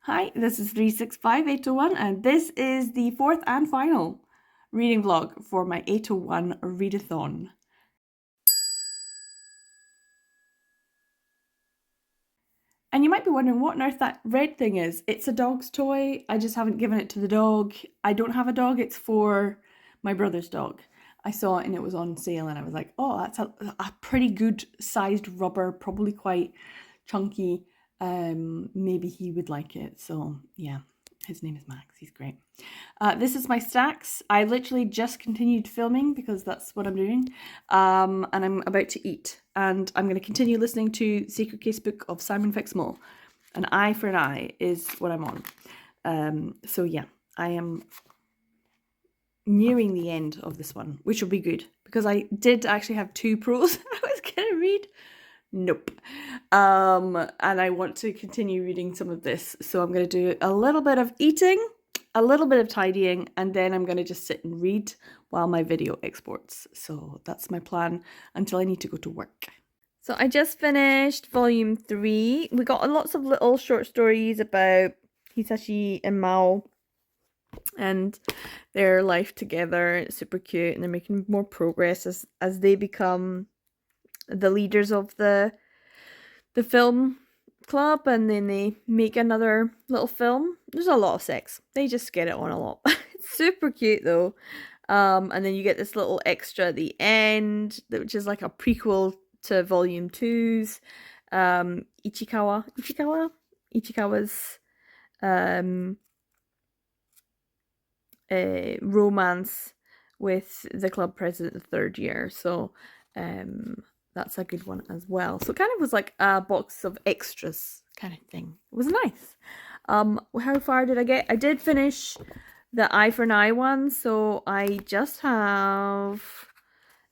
Hi, this is 365801 and this is the fourth and final reading vlog for my 801 Readathon. And you might be wondering what on earth that red thing is. It's a dog's toy. I just haven't given it to the dog. I don't have a dog. It's for my brother's dog. I saw it and it was on sale and I was like, oh, that's a pretty good sized rubber, probably quite chunky. Maybe he would like it. So yeah, his name is Max. He's great. This is my stacks. I literally just continued filming because that's what I'm doing. And I'm about to eat. And I'm going to continue listening to Secret Casebook of Simon Fixmore. An Eye for an Eye is what I'm on. So yeah, I am nearing the end of this one, which will be good. Because I did actually have two pros I was going to read. Nope. And I want to continue reading some of this. So I'm going to do a little bit of eating, a little bit of tidying, and then I'm going to just sit and read while my video exports. So that's my plan until I need to go to work. So I just finished volume 3. We got lots of little short stories about Hisashi and Mao and their life together. It's super cute and they're making more progress as they become the leaders of the film club, and then they make another little film. There's a lot of sex. They just get it on a lot. It's super cute though. And then you get this little extra at the end, which is like a prequel to volume 2's Ichikawa's romance with the club president the third year. So that's a good one as well. So it kind of was like a box of extras kind of thing. It was nice. How far did I get? I did finish the Eye for an Eye one, so I just have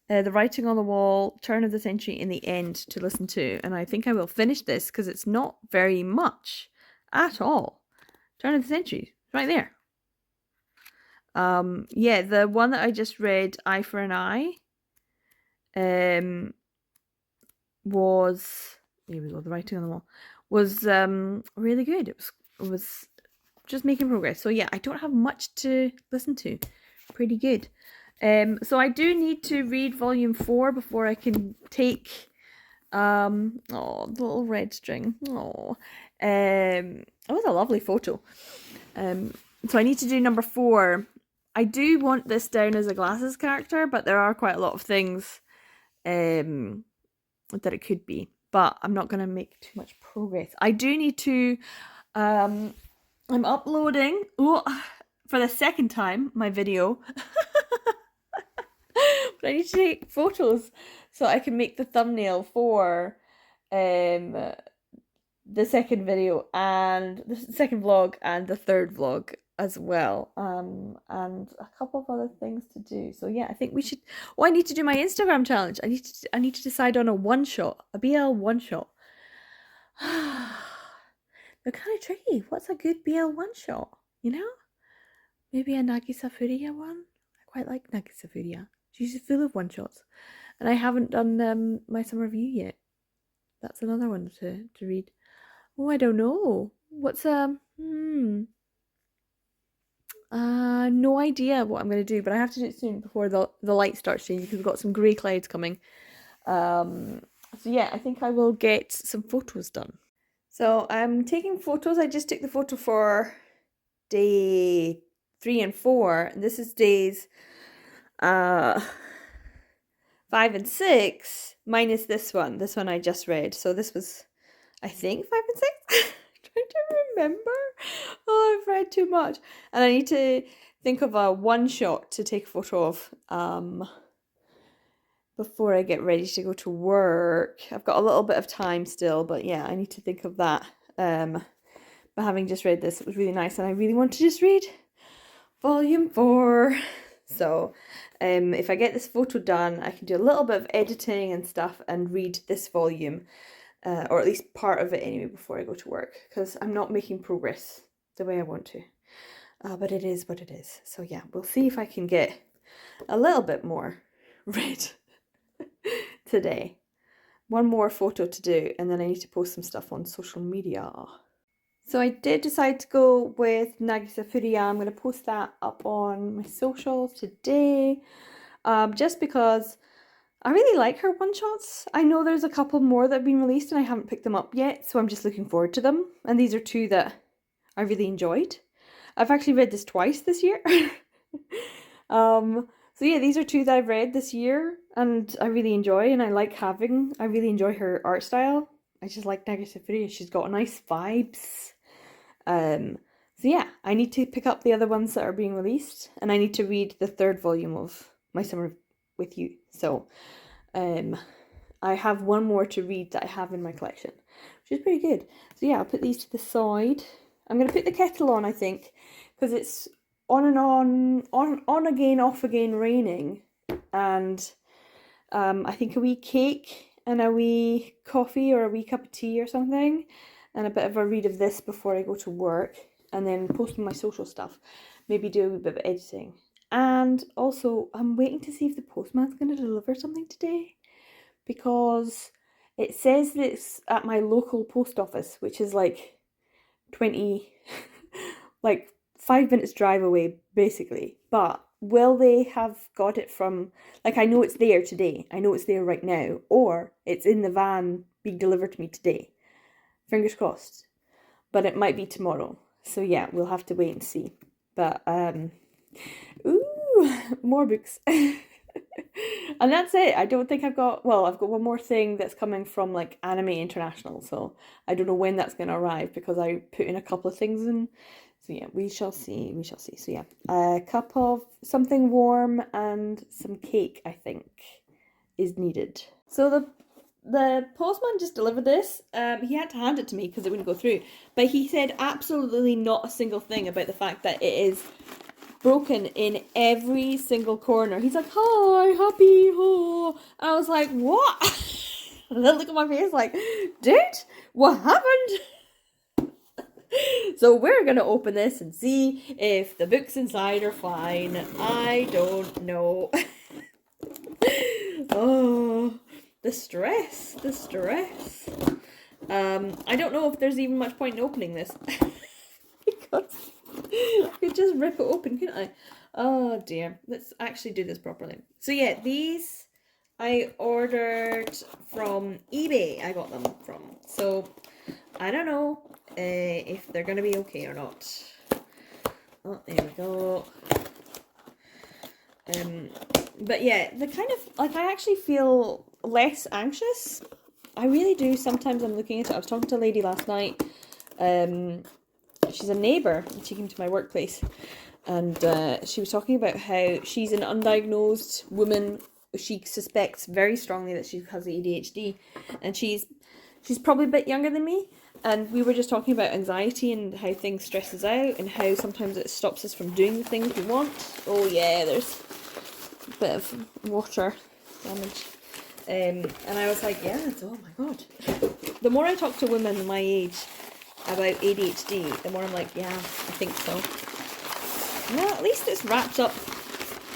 The Writing on the Wall, Turn of the Century in the End to listen to, and I think I will finish this because it's not very much at all. Turn of the Century, right there. Yeah, the one that I just read, Eye for an Eye, was, here we go, The Writing on the Wall, was really good. It was just making progress. So yeah, I don't have much to listen to. Pretty good. So I do need to read volume 4 before I can take oh, the little red string. Oh, it was a lovely photo. So I need to do number 4. I do want this down as a glasses character, but there are quite a lot of things that it could be. But I'm not going to make too much progress. I do need to... I'm uploading, for the second time, my video. But I need to take photos so I can make the thumbnail for the second video and the second vlog and the third vlog as well, and a couple of other things to do. So yeah, I think we should. I need to do my Instagram challenge. I need to decide on a one shot, a BL one shot. They're kind of tricky. What's a good BL one shot? You know, maybe a Nagisa Furuya one. I quite like Nagisa Furuya. She's full of one shots, and I haven't done my summer review yet. That's another one to read. Oh, I don't know. What's no idea what I'm going to do, but I have to do it soon before the light starts changing because we've got some grey clouds coming. So yeah, I think I will get some photos done. So I'm taking photos. I just took the photo for day 3 and 4. And this is days 5 and 6 minus this one. This one I just read. So this was, I think, 5 and 6. Trying to remember. Oh, I've read too much. And I need to think of a one shot to take a photo of before I get ready to go to work. I've got a little bit of time still, but yeah, I need to think of that. But having just read this, it was really nice, and I really want to just read volume 4. So if I get this photo done, I can do a little bit of editing and stuff and read this volume, or at least part of it anyway, before I go to work, because I'm not making progress the way I want to. But it is what it is. So yeah, we'll see if I can get a little bit more read today. One more photo to do, and then I need to post some stuff on social media. So I did decide to go with Nagisa Furia. I'm going to post that up on my socials today, just because I really like her one-shots. I know there's a couple more that have been released and I haven't picked them up yet, so I'm just looking forward to them. And these are two that I really enjoyed. I've actually read this twice this year. So yeah, these are two that I've read this year and I really enjoy, and I really enjoy her art style. I just like Nagisa Furia. She's got nice vibes. So yeah, I need to pick up the other ones that are being released, and I need to read the third volume of My Summer with You. So I have one more to read that I have in my collection, which is pretty good. So yeah, I'll put these to the side. I'm going to put the kettle on, I think, because it's on and on again, off again, raining. And I think a wee cake and a wee coffee or a wee cup of tea or something, and a bit of a read of this before I go to work, and then post my social stuff. Maybe do a wee bit of editing. And also, I'm waiting to see if the postman's going to deliver something today, because it says that it's at my local post office, which is like 20, like 5 minutes drive away, basically. But will they have got it from, like, I know it's there today, I know it's there right now, or it's in the van being delivered to me today. Fingers crossed. But it might be tomorrow. So yeah, we'll have to wait and see. But, ooh, more books. And that's it. I don't think I've got one more thing that's coming from like Anime International, so I don't know when that's going to arrive because I put in a couple of things in. So yeah, we shall see. So yeah, a cup of something warm and some cake, I think, is needed. So the postman just delivered this. He had to hand it to me because it wouldn't go through, but he said absolutely not a single thing about the fact that it is broken in every single corner. He's like, hi, happy, ho. And I was like, what? And then look at my face like, dude, what happened? So we're going to open this and see if the books inside are fine. I don't know. Oh, the stress. I don't know if there's even much point in opening this. Because I could just rip it open, couldn't I? Oh dear. Let's actually do this properly. So yeah, these I ordered from eBay. I got them from. So I don't know if they're going to be okay or not. Oh, there we go. But yeah, the kind of, like, I actually feel less anxious. I really do. Sometimes I'm looking at it. I was talking to a lady last night. She's a neighbour, and she came to my workplace, and she was talking about how she's an undiagnosed woman. She suspects very strongly that she has ADHD, and she's probably a bit younger than me, and we were just talking about anxiety and how things stress us out and how sometimes it stops us from doing the things we want. Oh yeah, there's a bit of water damage. And I was like, yeah, oh my god. The more I talk to women my age about ADHD, the more I'm like, yeah, I think so. Well, at least it's wrapped up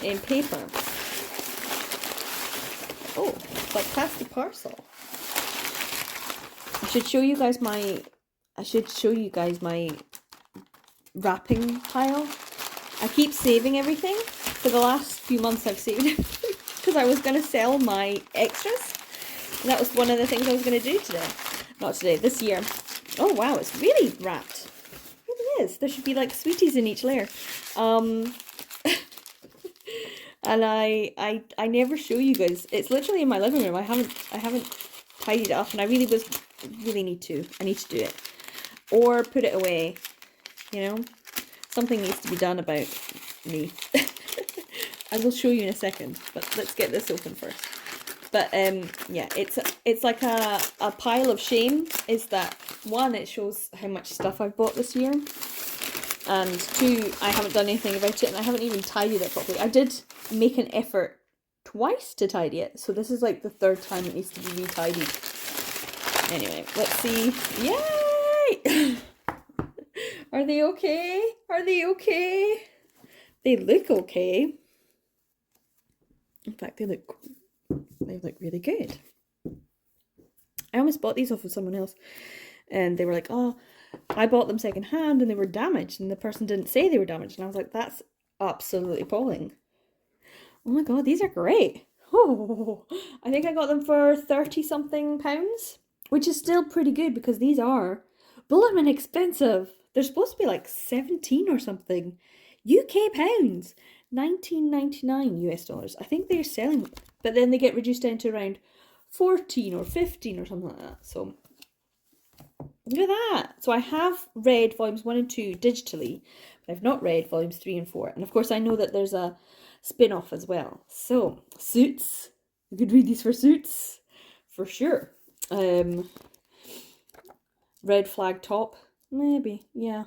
in paper. Oh, it's like plastic parcel. I should show you guys my wrapping pile. I keep saving everything. For the last few months I've saved it because I was going to sell my extras. And that was one of the things I was going to do today. Not today, this year. Oh wow, it's really wrapped. It really is. There should be like sweeties in each layer. And I never show you guys. It's literally in my living room. I haven't tidied it up, and I really need to. I need to do it. Or put it away. You know? Something needs to be done about me. I will show you in a second, but let's get this open first. But yeah, it's like a pile of shame. Is that one, it shows how much stuff I've bought this year, and two, I haven't done anything about it, and I haven't even tidied it properly. I did make an effort twice to tidy it, so this is like the third time it needs to be re-tidied. Anyway, let's see. Yay! Are they okay? Are they okay? They look okay. In fact, they look really good. I almost bought these off of someone else, and they were like, oh, I bought them secondhand and they were damaged, and the person didn't say they were damaged, and I was like, that's absolutely appalling. Oh my god, these are great. Oh, I think I got them for 30 something pounds, which is still pretty good because these are blooming expensive. They're supposed to be like 17 or something. UK pounds, 19.99 US dollars. I think they're selling, but then they get reduced down to around 14 or 15 or something like that. So look at that. So I have read volumes 1 and 2 digitally, but I've not read volumes 3 and 4. And of course I know that there's a spin-off as well. So, Suits. You could read these for Suits, for sure. Red Flag Top, maybe, yeah.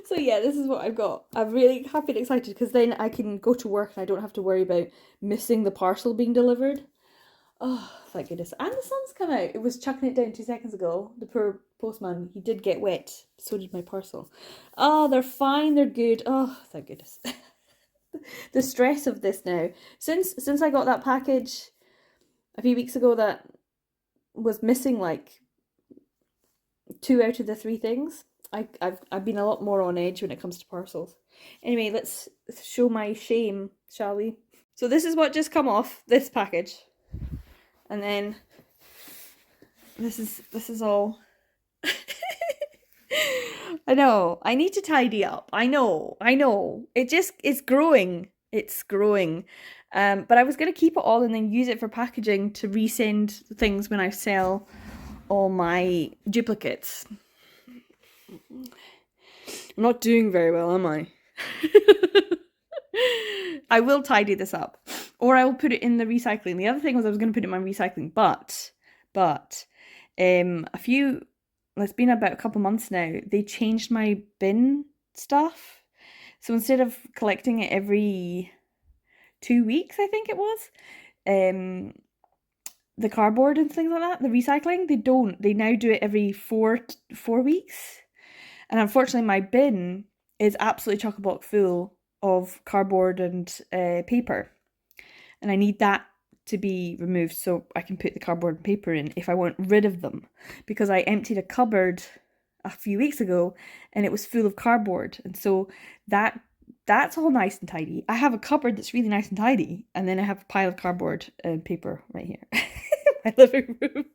So yeah, this is what I've got. I'm really happy and excited because then I can go to work and I don't have to worry about missing the parcel being delivered. Oh, thank goodness. And the sun's come out. It was chucking it down 2 seconds ago. The poor postman, he did get wet. So did my parcel. Oh, they're fine. They're good. Oh, thank goodness. The stress of this now. Since I got that package a few weeks ago that was missing like 2 out of the 3 things, I've been a lot more on edge when it comes to parcels. Anyway, let's show my shame, shall we? So this is what just come off this package. And then this is all. I know. I need to tidy up. I know. It's growing. It's growing. But I was gonna keep it all and then use it for packaging to resend things when I sell all my duplicates. I'm not doing very well, am I? I will tidy this up. Or I will put it in the recycling. The other thing was I was going to put it in my recycling, but it's been about a couple months now, they changed my bin stuff. So instead of collecting it every 2 weeks, I think it was, the cardboard and things like that, the recycling, they now do it every 4 weeks. And unfortunately my bin is absolutely chock-a-block full of cardboard and paper. And I need that to be removed so I can put the cardboard and paper in if I want rid of them. Because I emptied a cupboard a few weeks ago and it was full of cardboard. And so that's all nice and tidy. I have a cupboard that's really nice and tidy. And then I have a pile of cardboard and paper right here in my living room.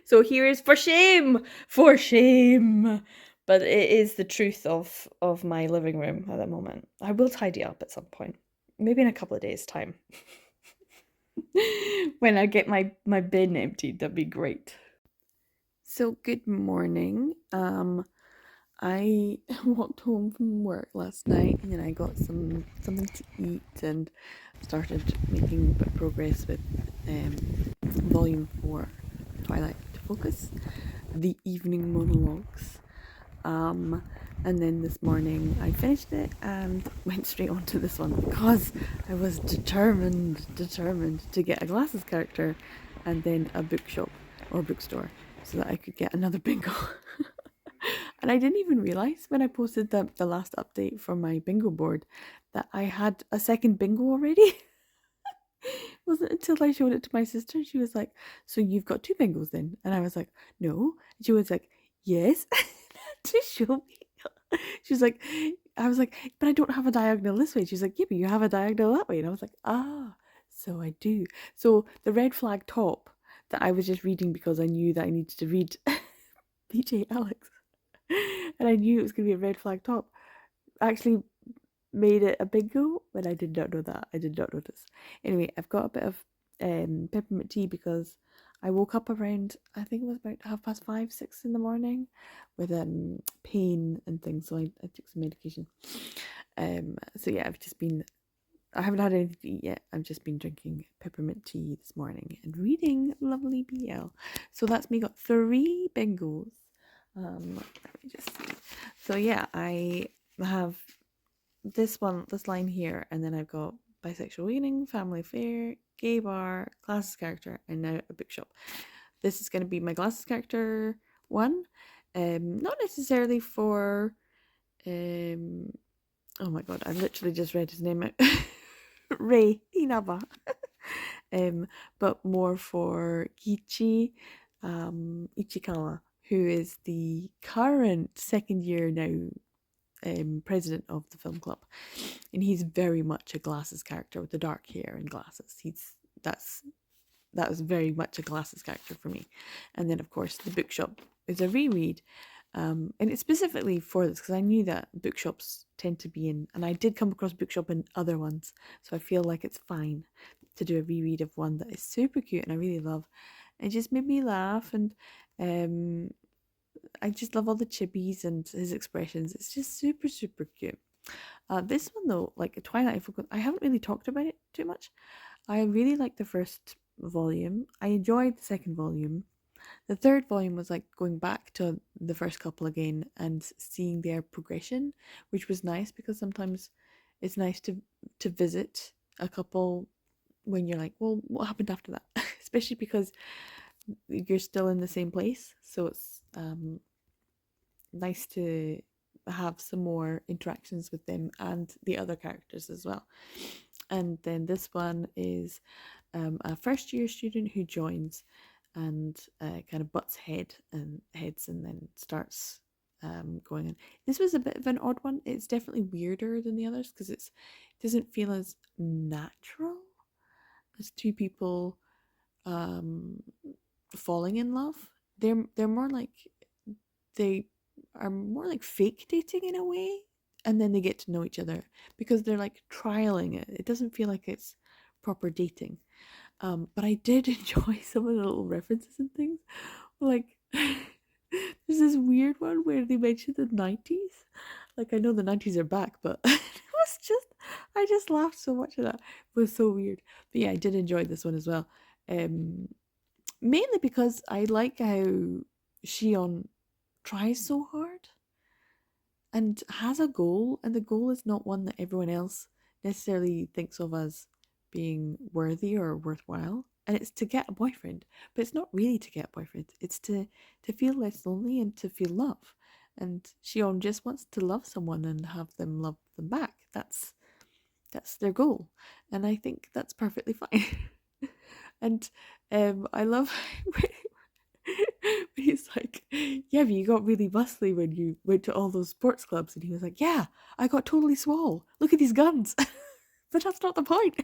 So here is for shame. For shame. But it is the truth of my living room at the moment. I will tidy up at some point. Maybe in a couple of days' time. When I get my bin emptied, that'd be great. So good morning. I walked home from work last night and then I got something to eat and started making progress with volume 4, Twilight to Focus, the evening monologues. And then this morning I finished it and went straight on to this one because I was determined to get a glasses character and then a bookshop or bookstore so that I could get another bingo. And I didn't even realise when I posted the last update for my bingo board that I had a second bingo already. It wasn't until I showed it to my sister. She was like, so you've got 2 bingos then? And I was like, no. And she was like, yes. To show me. She was like, I was like, but I don't have a diagonal this way. She's like, yeah, but you have a diagonal that way. And I was like, so I do. So the red flag top that I was just reading because I knew that I needed to read BJ Alex. And I knew it was going to be a red flag top. Actually made it a bingo, but I did not know that. I did not notice. Anyway, I've got a bit of peppermint tea because I woke up around, I think it was about 5:30, 6 in the morning with pain and things, so I took some medication. So yeah, I haven't had anything to eat yet. I've just been drinking peppermint tea this morning and reading lovely BL. So that's me got 3 bingos. Let me just see. So yeah, I have this line here, and then I've got bisexual awakening, family affair, gay bar, glasses character, and now a bookshop. This is going to be my glasses character 1. Not necessarily for oh my god, I literally just read his name out. Rei Inaba. But more for Kichi Ichikawa, who is the current second year now president of the film club, and he's very much a glasses character with the dark hair and glasses. That was very much a glasses character for me. And then of course the bookshop is a reread, and it's specifically for this because I knew that bookshops tend to be in, and I did come across bookshop in other ones, so I feel like it's fine to do a reread of one that is super cute and I really love. It just made me laugh, and I just love all the chibis and his expressions. It's just super, super cute. This one though, like Twilight, I haven't really talked about it too much. I really liked the first volume. I enjoyed the second volume. The third volume was like going back to the first couple again and seeing their progression, which was nice because sometimes it's nice to visit a couple when you're like, well, what happened after that? Especially because you're still in the same place. So it's nice to have some more interactions with them and the other characters as well. And then this one is a first year student who joins and kind of butts heads and then starts going in. This was a bit of an odd one. It's definitely weirder than the others because it doesn't feel as natural as two people falling in love. They're more like they are more like fake dating in a way, and then they get to know each other because they're like trialing it. It doesn't feel like it's proper dating. But I did enjoy some of the little references and things. Like there's this weird one where they mentioned the 90s. Like I know the 90s are back, but I just laughed so much at that. It was so weird. But yeah, I did enjoy this one as well. Mainly because I like how Shion tries so hard and has a goal, and the goal is not one that everyone else necessarily thinks of as being worthy or worthwhile, and it's to get a boyfriend. But it's not really to get a boyfriend, it's to feel less lonely and to feel love. And Shion just wants to love someone and have them love them back. That's their goal, and I think that's perfectly fine. And I love he's like, yeah, but you got really muscly when you went to all those sports clubs. And he was like, yeah, I got totally swole. Look at these guns. But that's not the point.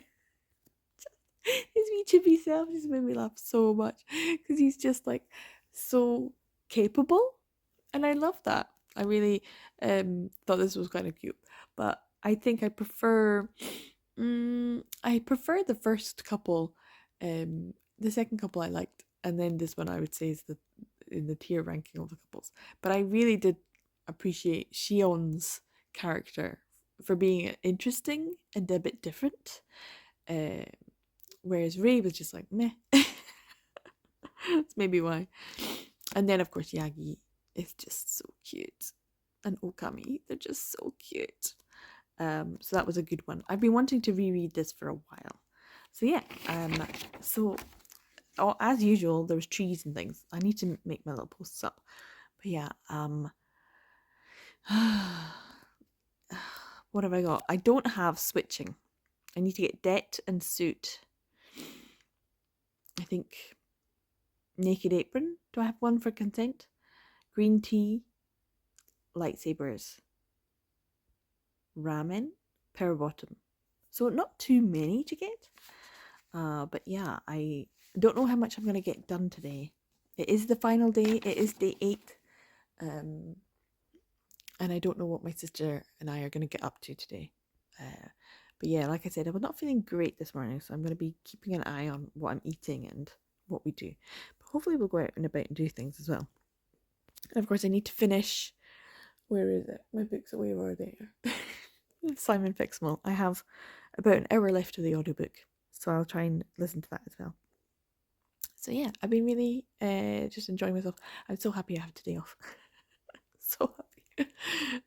His wee chippy self just made me laugh so much because he's just like so capable. And I love that. I really thought this was kind of cute. But I think I prefer the first couple. The second couple I liked, and then this one I would say is in the tier ranking of the couples. But I really did appreciate Shion's character for being interesting and a bit different. Whereas Ray was just like meh. That's maybe why. And then of course Yagi is just so cute, and Okami, they're just so cute. So that was a good one. I've been wanting to reread this for a while. So yeah, so as usual, there was trees and things. I need to make my little posts up. But yeah, what have I got? I don't have switching. I need to get Det and Suit. I think Naked Apron. Do I have one for consent? Green tea, lightsabers, ramen, power bottom. So not too many to get. But yeah, I don't know how much I'm going to get done today. It is the final day. It is day 8. And I don't know what my sister and I are going to get up to today. But yeah, like I said, I was not feeling great this morning, so I'm going to be keeping an eye on what I'm eating and what we do. But hopefully we'll go out and about and do things as well. And of course I need to finish, where is it? My books away over there. Simon Fixmal. I have about an hour left of the audiobook, so I'll try and listen to that as well. So yeah, I've been really just enjoying myself. I'm so happy I have today off. So happy.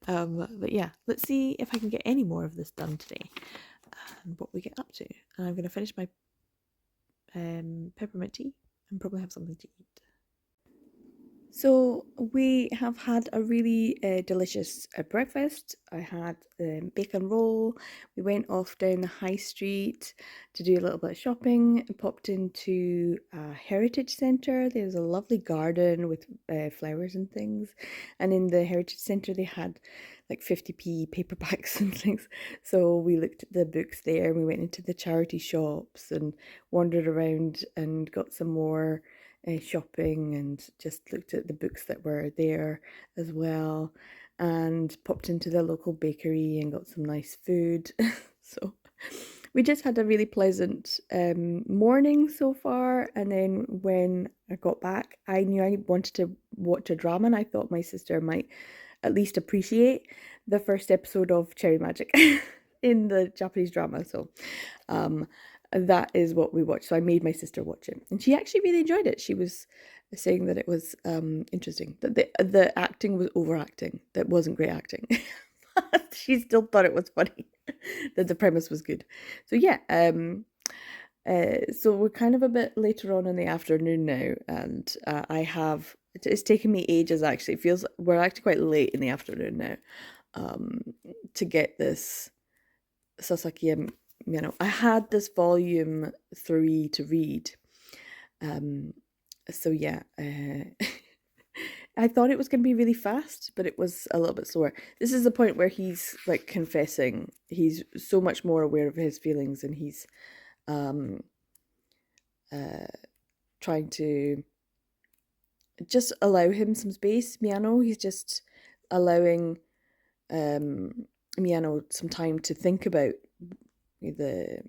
But yeah, let's see if I can get any more of this done today and what we get up to. And I'm going to finish my peppermint tea and probably have something to eat. So we have had a really delicious breakfast. I had bacon roll. We went off down the high street to do a little bit of shopping and popped into a heritage centre. There's a lovely garden with flowers and things. And in the heritage centre they had like 50p paperbacks and things. So we looked at the books there and we went into the charity shops and wandered around and got some more shopping and just looked at the books that were there as well, and popped into the local bakery and got some nice food. So we just had a really pleasant morning so far. And then when I got back, I knew I wanted to watch a drama, and I thought my sister might at least appreciate the first episode of Cherry Magic in the Japanese drama. So um, that is what we watched. So I made my sister watch it, and she actually really enjoyed it. She was saying that it was interesting, that the acting was overacting, that wasn't great acting. She still thought it was funny, that the premise was good. So yeah, so we're kind of a bit later on in the afternoon now, and it's taken me ages actually. It feels we're actually quite late in the afternoon now, to get this Sasaki and I had this volume 3 to read. So yeah, I thought it was going to be really fast, but it was a little bit slower. This is the point where he's like confessing. He's so much more aware of his feelings, and he's um, trying to just allow him some space. Miyano, he's just allowing Miyano some time to think about the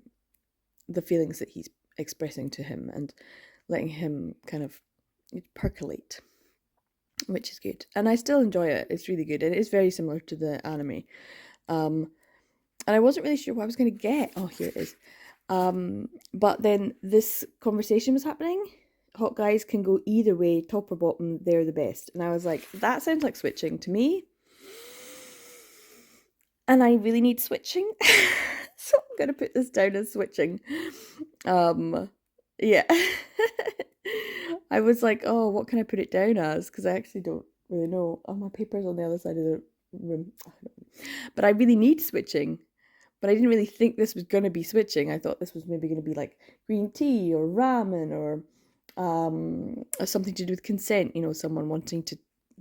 feelings that he's expressing to him, and letting him kind of percolate, which is good. And I still enjoy it. It's really good, and it's very similar to the anime. And I wasn't really sure what I was going to get. Oh, here it is. But then this conversation was happening. Hot guys can go either way, top or bottom, they're the best. And I was like, that sounds like switching to me. And I really need switching. So I'm going to put this down as switching. Yeah. I was like, oh, what can I put it down as? Because I actually don't really know. Oh, my paper's on the other side of the room. But I really need switching. But I didn't really think this was going to be switching. I thought this was maybe going to be like green tea or ramen, or something to do with consent. Someone wanting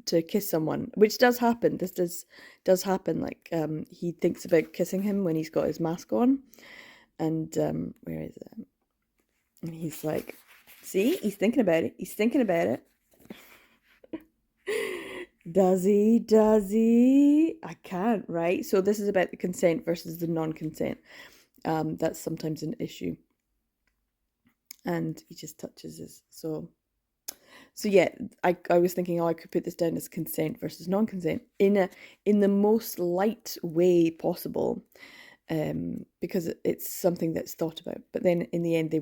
to kiss someone, which does happen. This does happen. Like he thinks about kissing him when he's got his mask on, and where is it? And he's like, see, he's thinking about it. He's thinking about it. Does he? Does he? I can't, right? So this is about the consent versus the non-consent. That's sometimes an issue. And he just touches his, so yeah, I was thinking, oh, I could put this down as consent versus non-consent in the most light way possible, because it's something that's thought about. But then in the end they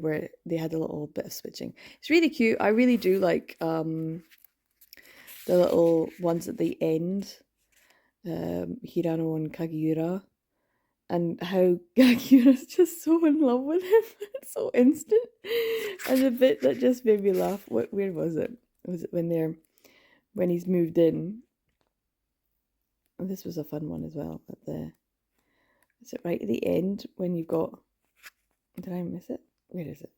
had a little bit of switching. It's really cute. I really do like the little ones at the end, Hirano and Kagiura, and how Kagiura's just so in love with him. It's so instant. And the bit that just made me laugh, where was it? Was it when he's moved in? Oh, this was a fun one as well. Is it right at the end when you've got, did I miss it? Where is it?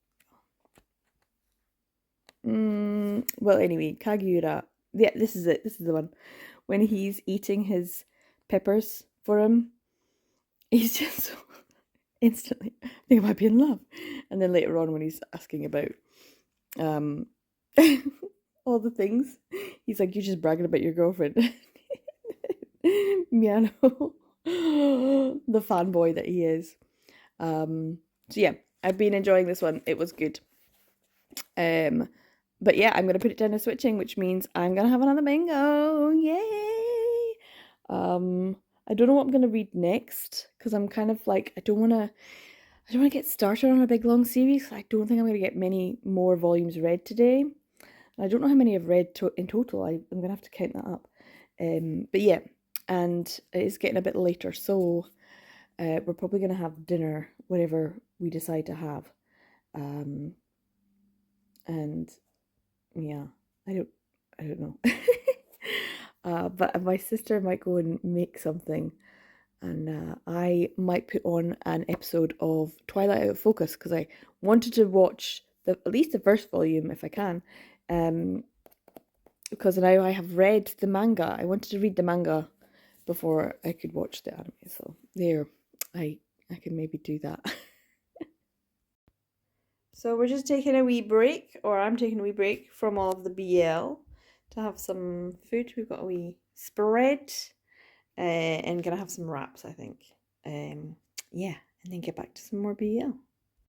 Well, anyway, Kagiura. Yeah, this is it. This is the one. When he's eating his peppers for him, he's just so instantly, I think I might be in love. And then later on when he's asking about all the things, he's like, you're just bragging about your girlfriend. Miyano, the fanboy that he is. So yeah, I've been enjoying this one. It was good. But yeah, I'm gonna put it down as switching, which means I'm gonna have another mango. Yay! I don't know what I'm gonna read next, because I'm kind of like, I don't wanna get started on a big long series. I don't think I'm gonna get many more volumes read today. I don't know how many I've read in total. I'm gonna have to count that up. But yeah, and it's getting a bit later, so we're probably gonna have dinner, whatever we decide to have. And yeah, I don't. I don't know. But my sister might go and make something, and I might put on an episode of Twilight Out of Focus because I wanted to watch at least the first volume if I can, because now I have read the manga. I wanted to read the manga before I could watch the anime, so there, I can maybe do that. So we're just taking a wee break, or I'm taking a wee break from all of the BL to have some food. We've got a wee spread, and gonna have some wraps, I think. Yeah, and then get back to some more BL.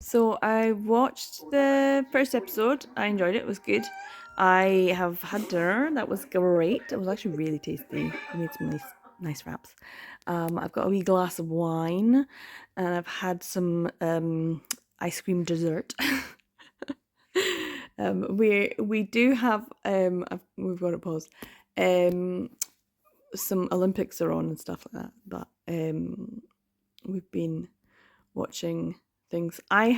So I watched the first episode. I enjoyed it. It was good. I have had dinner. That was great. It was actually really tasty. I made some nice wraps. I've got a wee glass of wine, and I've had some ice cream dessert. We do have we've got it paused. Some Olympics are on and stuff like that, but we've been watching things. I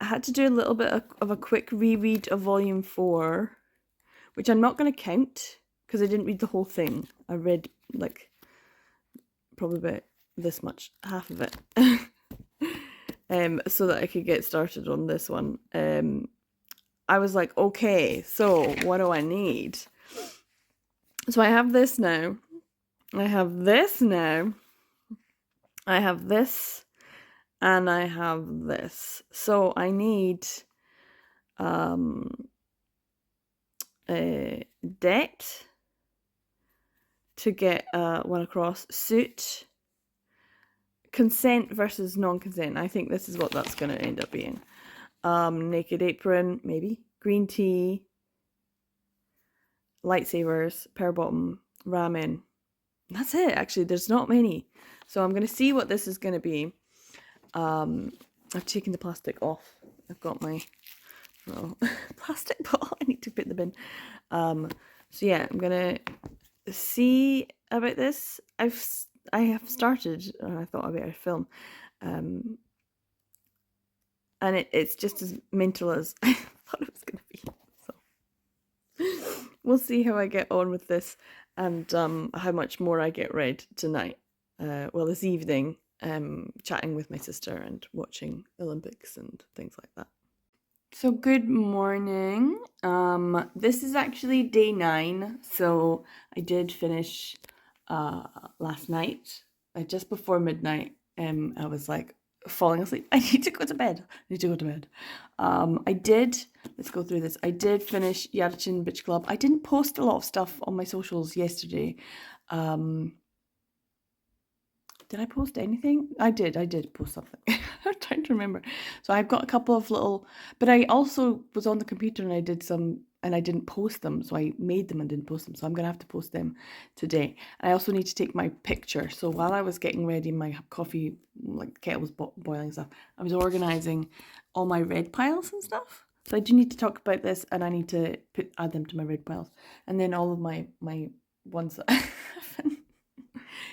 had to do a little bit of a quick reread of Volume 4, which I'm not going to count because I didn't read the whole thing. I read like probably about this much, half of it, so that I could get started on this one. I was like, okay, so what do I need? So I have this now. I have this now. I have this. And I have this. So I need a debt to get one across. Suit. Consent versus non-consent. I think this is what that's going to end up being. Naked apron, maybe. Green tea. Lightsabers. Pear bottom. Ramen. That's it, actually. There's not many. So I'm going to see what this is going to be. I've taken the plastic off. I've got my plastic bottle. I need to put them in. So yeah, I'm gonna see about this. I have started, and I thought I'd better film, and it's just as mental as I thought it was gonna be. So we'll see how I get on with this, and how much more I get read tonight. This evening. Chatting with my sister and watching Olympics and things like that. So good morning. This is actually day 9. So I did finish last night. Just before midnight. I was like falling asleep. I need to go to bed. Let's go through this. I did finish Yadachin Beach Club. I didn't post a lot of stuff on my socials yesterday. Did I post anything? I did post something. I'm trying to remember. So I've got a couple of little, but I also was on the computer and I did some, and I didn't post them. So I made them and didn't post them. So I'm going to have to post them today. And I also need to take my picture. So while I was getting ready, my coffee, like the kettle was boiling stuff, I was organizing all my red piles and stuff. So I do need to talk about this, and I need to add them to my red piles. And then all of my ones that I haven't.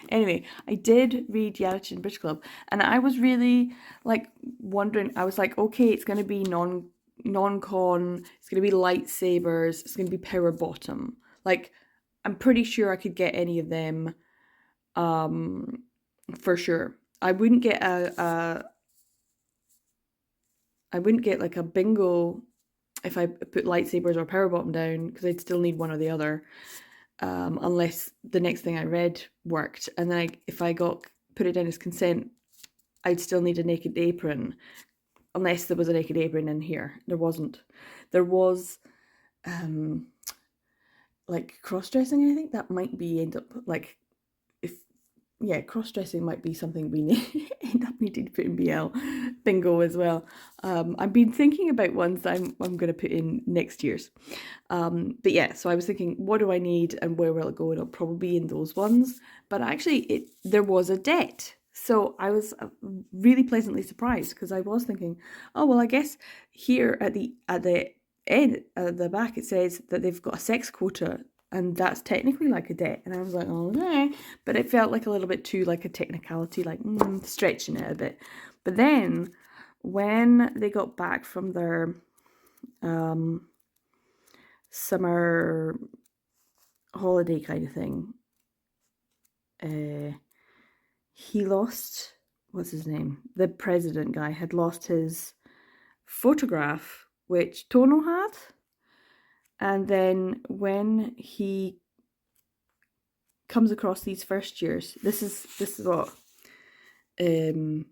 Anyway, I did read Yadachin Bridge Club, and I was really like wondering. I was like, okay, it's going to be non-con. It's going to be lightsabers. It's going to be power bottom. Like, I'm pretty sure I could get any of them. For sure. I wouldn't get like a bingo if I put lightsabers or power bottom down, because I'd still need one or the other. Unless the next thing I read worked, and then if I put it down as consent, I'd still need a naked apron, unless there was a naked apron in here. There wasn't. There was, like cross-dressing. I think that might be end up like, cross-dressing might be something we end up needing to put in BL. Bingo as well. I've been thinking about ones that I'm going to put in next year's. But yeah, so I was thinking, what do I need and where will it go? And it'll probably be in those ones. But actually, there was a debt. So I was really pleasantly surprised, because I was thinking, oh, well, I guess here at the end, at the back, it says that they've got a sex quota, and that's technically like a debt. And I was like, oh, okay. But it felt like a little bit too like a technicality, like stretching it a bit. But then when they got back from their summer holiday kind of thing. He lost, what's his name? The president guy had lost his photograph, which Tono had. And then when he comes across these first years, this is what when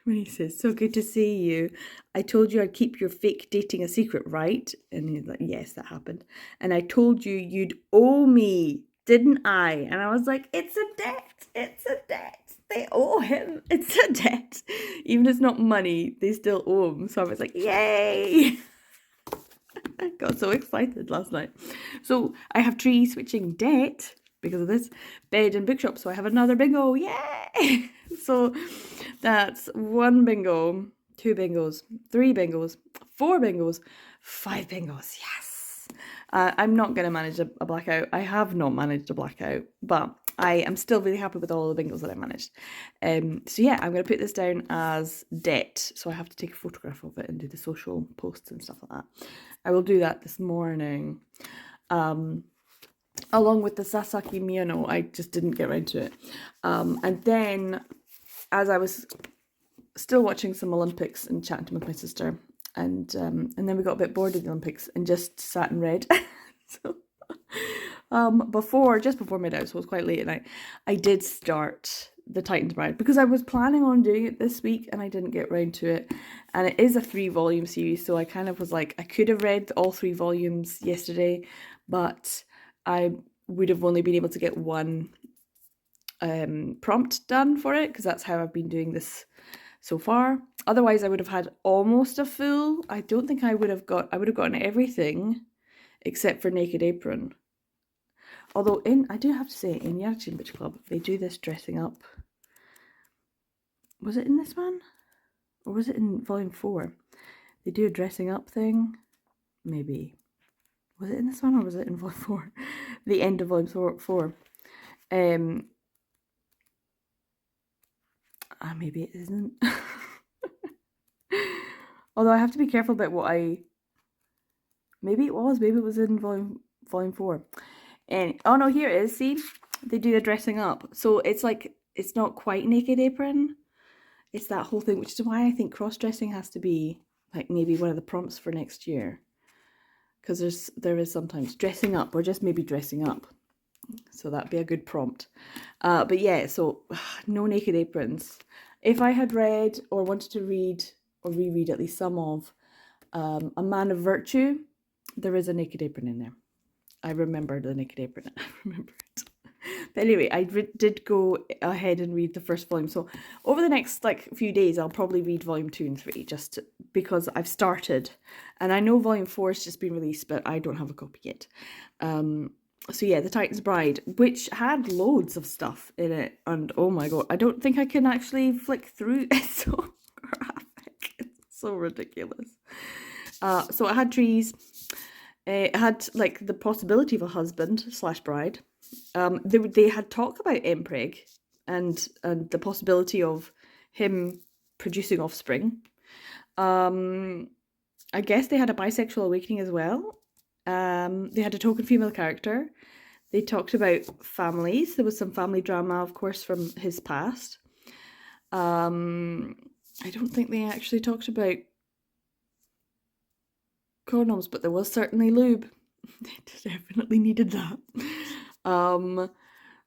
he says, "So good to see you. I told you I'd keep your fake dating a secret, right?" And he's like, "Yes, that happened. And I told you you'd owe me, didn't I?" And I was like, "It's a debt. It's a debt. They owe him. It's a debt. Even if it's not money, they still owe him." So I was like, "Yay!" I got so excited last night. So I have tree switching debt because of this, bed and bookshop. So I have another bingo. Yay! So that's 1 bingo, 2 bingos, 3 bingos, 4 bingos, 5 bingos. Yes! I'm not going to manage a blackout. I have not managed a blackout, but I am still really happy with all the bingos that I managed. So yeah, I'm going to put this down as debt. So I have to take a photograph of it and do the social posts and stuff like that. I will do that this morning. Along with the Sasaki Miyano, I just didn't get around to it. And then, as I was still watching some Olympics and chatting with my sister, and then we got a bit bored of the Olympics and just sat and read. So, just before midnight, so it was quite late at night, I did start The Titan's Bride because I was planning on doing it this week and I didn't get around to it. And it is a 3-volume series, so I kind of was like, I could have read all 3 volumes yesterday, but I would have only been able to get 1 prompt done for it because that's how I've been doing this so far. Otherwise, I would have had almost a full. I don't think I would have gotten everything except for Naked Apron. Although I do have to say, in Yachin Beach Club, they do this dressing up. Was it in this one? Or was it in volume 4? They do a dressing up thing. Maybe. Was it in this one or was it in volume 4? The end of volume 4. Maybe it isn't. Although I have to be careful about what maybe it was in volume 4. And oh no, here it is. See, they do a dressing up, so it's like it's not quite Naked Apron. It's that whole thing, which is why I think cross-dressing has to be like maybe one of the prompts for next year, because there is sometimes dressing up or just maybe dressing up, so that'd be a good prompt. But yeah, so no Naked Aprons. If I had read or wanted to read or reread at least some of A Man of Virtue, there is a Naked Apron in there. I remember the Naked Apron. I remember it. But anyway, I did go ahead and read the first volume. So over the next few days, I'll probably read volume 2 and 3 just because I've started. And I know volume 4 has just been released, but I don't have a copy yet. So yeah, The Titan's Bride, which had loads of stuff in it. And oh my god, I don't think I can actually flick through. It's so graphic. It's so ridiculous. So it had trees. It had the possibility of a husband / bride. They had talk about Empreg and the possibility of him producing offspring. I guess they had a bisexual awakening as well. They had a token female character. They talked about families. There was some family drama, of course, from his past. I don't think they actually talked about condoms, but there was certainly lube. They definitely needed that.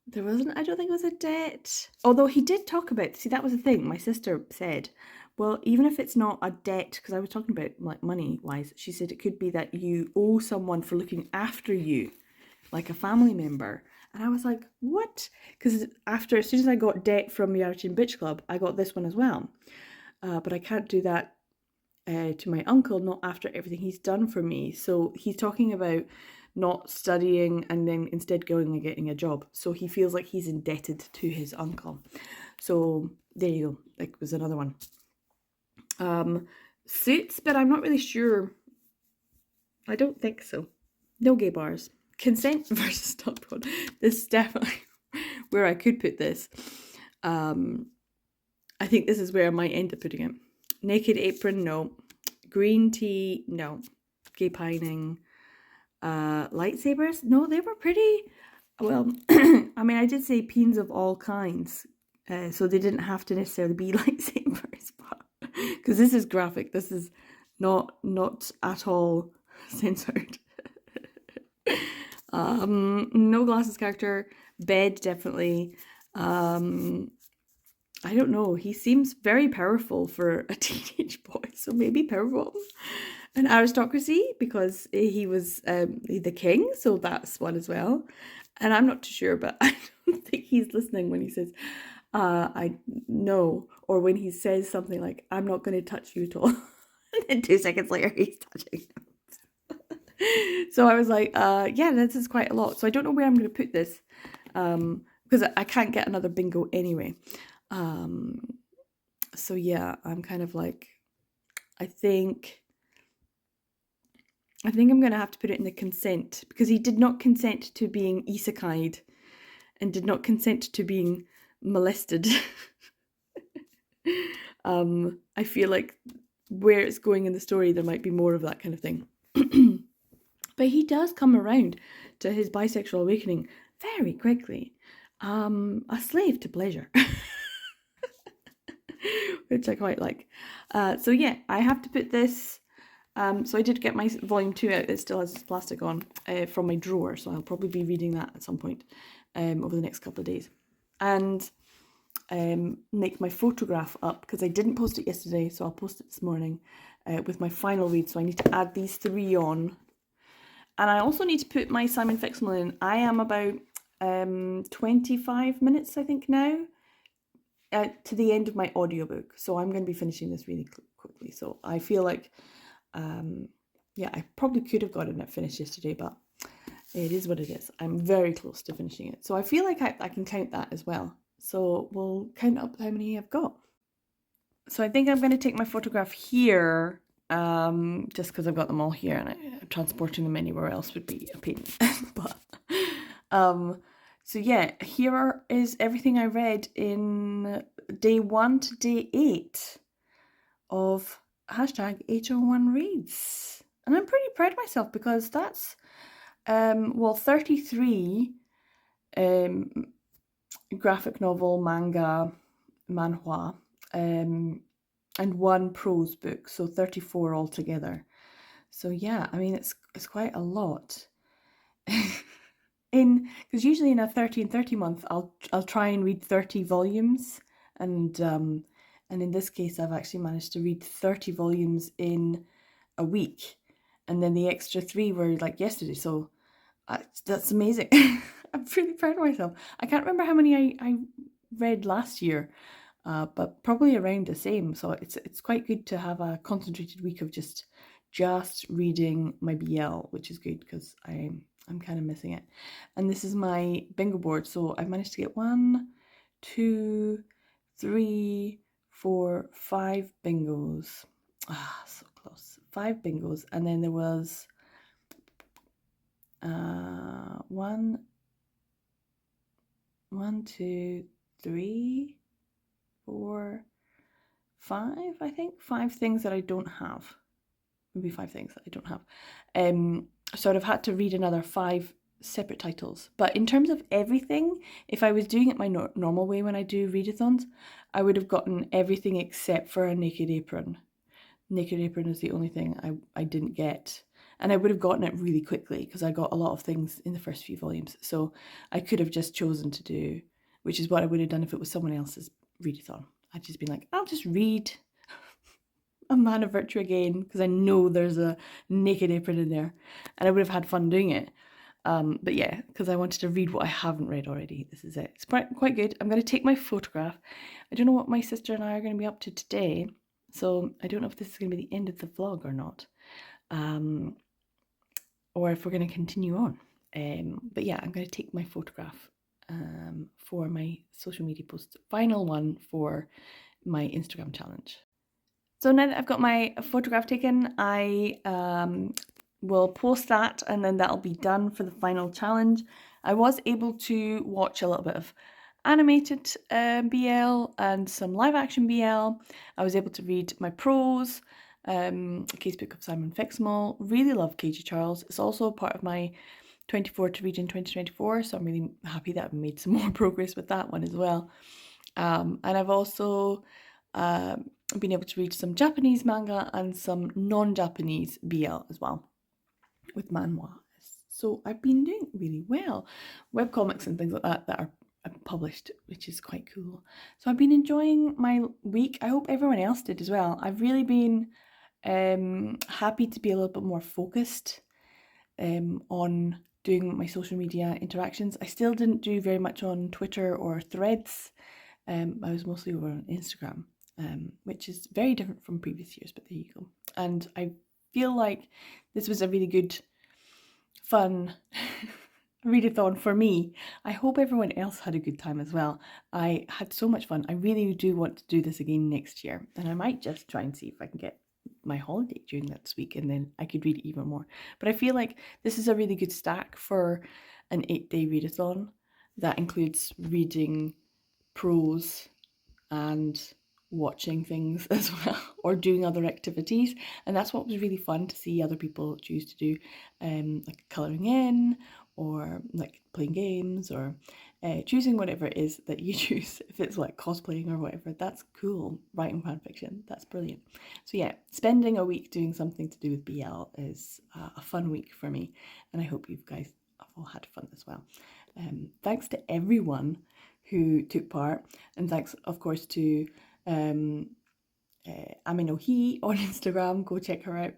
There wasn't, I don't think it was a debt. Although he did talk about, see, that was the thing. My sister said, well, even if it's not a debt, because I was talking about money wise, she said it could be that you owe someone for looking after you, like a family member. And I was like, what? Because as soon as I got debt from Yarchin Bitch Club, I got this one as well. But I can't do that to my uncle, not after everything he's done for me. So he's talking about not studying and then instead going and getting a job. So he feels like he's indebted to his uncle. So there you go. That was another one. Suits, but I'm not really sure. I don't think so. No gay bars. Consent versus top one. This is definitely where I could put this. I think this is where I might end up putting it. Naked Apron, no. Green tea, no. Gay pining. lightsabers. No, they were pretty, well, I mean, I did say peens of all kinds, so they didn't have to necessarily be lightsabers, because this is graphic. This is not at all censored. No glasses character. Bed, definitely. I don't know. He seems very powerful for a teenage boy, so maybe powerful. An aristocracy, because he was the king, so that's one as well. And I'm not too sure, but I don't think he's listening when he says, I know, or when he says something like, I'm not going to touch you at all. And then 2 seconds later, he's touching him. So I was like, yeah, this is quite a lot. So I don't know where I'm going to put this, because I can't get another bingo anyway. So yeah, I'm kind of like, I think I'm going to have to put it in the consent, because he did not consent to being isekai'd and did not consent to being molested. I feel like where it's going in the story, there might be more of that kind of thing. But he does come around to his bisexual awakening very quickly. A slave to pleasure. Which I quite like. So yeah, I have to put this. So I did get my volume 2 out. It still has its plastic on from my drawer. So I'll probably be reading that at some point over the next couple of days. And make my photograph up, because I didn't post it yesterday. So I'll post it this morning with my final read. So I need to add these 3 on. And I also need to put my Simon Fixmal in. I am about 25 minutes, I think, now. To the end of my audiobook, so I'm going to be finishing this really quickly. So I feel like, yeah, I probably could have gotten it finished yesterday, but it is what it is. I'm very close to finishing it, so I feel like I can count that as well. So we'll count up how many I've got. So I think I'm going to take my photograph here, just because I've got them all here, and transporting them anywhere else would be a pain. But so yeah, here is everything I read in day 1 to day 8 of #HO1 Reads. And I'm pretty proud of myself, because that's, 33 graphic novel, manga, manhwa, and 1 prose book, so 34 altogether. So yeah, I mean, it's quite a lot. Because usually in a 30 and 30 month, I'll try and read 30 volumes, and in this case, I've actually managed to read 30 volumes in a week, and then the extra 3 were like yesterday. So that's amazing. I'm really proud of myself. I can't remember how many I read last year, but probably around the same. So it's quite good to have a concentrated week of just reading my BL, which is good, because I'm kind of missing it. And this is my bingo board. So I've managed to get 1, 2, 3, 4, 5 bingos. So close. 5 bingos. And then there was 1, 2, 3, 4, 5, I think. 5 things that I don't have. Maybe 5 things that I don't have. So I'd have had to read another 5 separate titles. But in terms of everything, if I was doing it my normal way when I do readathons, I would have gotten everything except for a Naked Apron. Naked Apron is the only thing I didn't get. And I would have gotten it really quickly, because I got a lot of things in the first few volumes. So I could have just chosen to do, which is what I would have done if it was someone else's readathon. I'd just been like, I'll just read A Man of Virtue again, because I know there's a Naked Apron in there, and I would have had fun doing it. But yeah, because I wanted to read what I haven't read already. This is it. It's quite good. I'm going to take my photograph. I don't know what my sister and I are going to be up to today, so I don't know if this is going to be the end of the vlog or not, or if we're going to continue on. But yeah, I'm going to take my photograph for my social media post. Final one for my Instagram challenge. So now that I've got my photograph taken, I will post that, and then that'll be done for the final challenge. I was able to watch a little bit of animated BL and some live action BL. I was able to read my prose, Casebook of Simon Fixmal. Really love KG Charles. It's also part of my 24 to read in 2024, so I'm really happy that I've made some more progress with that one as well. And I've also been able to read some Japanese manga and some non-Japanese BL as well with manhwa. So I've been doing really well. Webcomics and things like that are published, which is quite cool. So I've been enjoying my week. I hope everyone else did as well. I've really been happy to be a little bit more focused on doing my social media interactions. I still didn't do very much on Twitter or Threads. I was mostly over on Instagram, which is very different from previous years, but there you go. And I feel like this was a really good, fun readathon for me. I hope everyone else had a good time as well. I had so much fun. I really do want to do this again next year, and I might just try and see if I can get my holiday during that week, and then I could read even more. But I feel like this is a really good stack for an 8-day readathon that includes reading prose and watching things as well, or doing other activities. And that's what was really fun to see other people choose to do, like colouring in, or like playing games, or choosing whatever it is that you choose. If it's like cosplaying or whatever, that's cool. Writing fan fiction, that's brilliant. So yeah, spending a week doing something to do with BL is a fun week for me, and I hope you guys have all had fun as well. Thanks to everyone who took part, and thanks of course to Aminohi on Instagram, go check her out,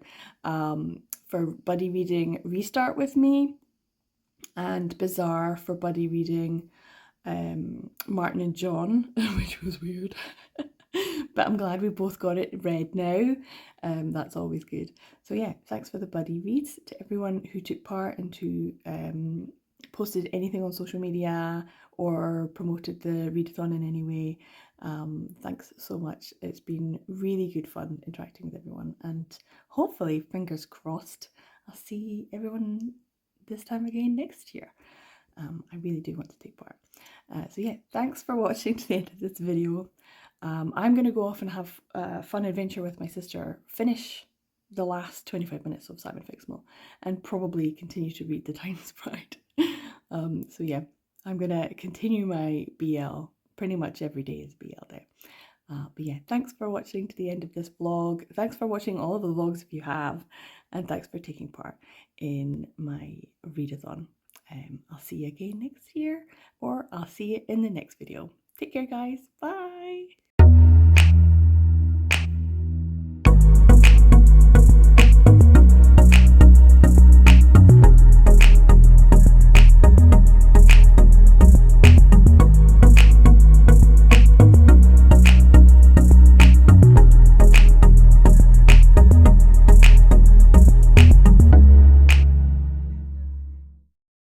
for buddy reading Restart with me, and Bizarre for buddy reading Martin and John, which was weird. But I'm glad we both got it read now. That's always good. So yeah, thanks for the buddy reads to everyone who took part and who posted anything on social media or promoted the readathon in any way. Thanks so much. It's been really good fun interacting with everyone, and hopefully, fingers crossed, I'll see everyone this time again next year. I really do want to take part. So yeah, thanks for watching to the end of this video. I'm going to go off and have a fun adventure with my sister, finish the last 25 minutes of Simon Fixmal, and probably continue to read The Timeless Bride. So yeah, I'm going to continue my BL. Pretty much every day is BL day. But yeah, thanks for watching to the end of this vlog. Thanks for watching all of the vlogs if you have, and thanks for taking part in my readathon. I'll see you again next year, or I'll see you in the next video. Take care, guys. Bye.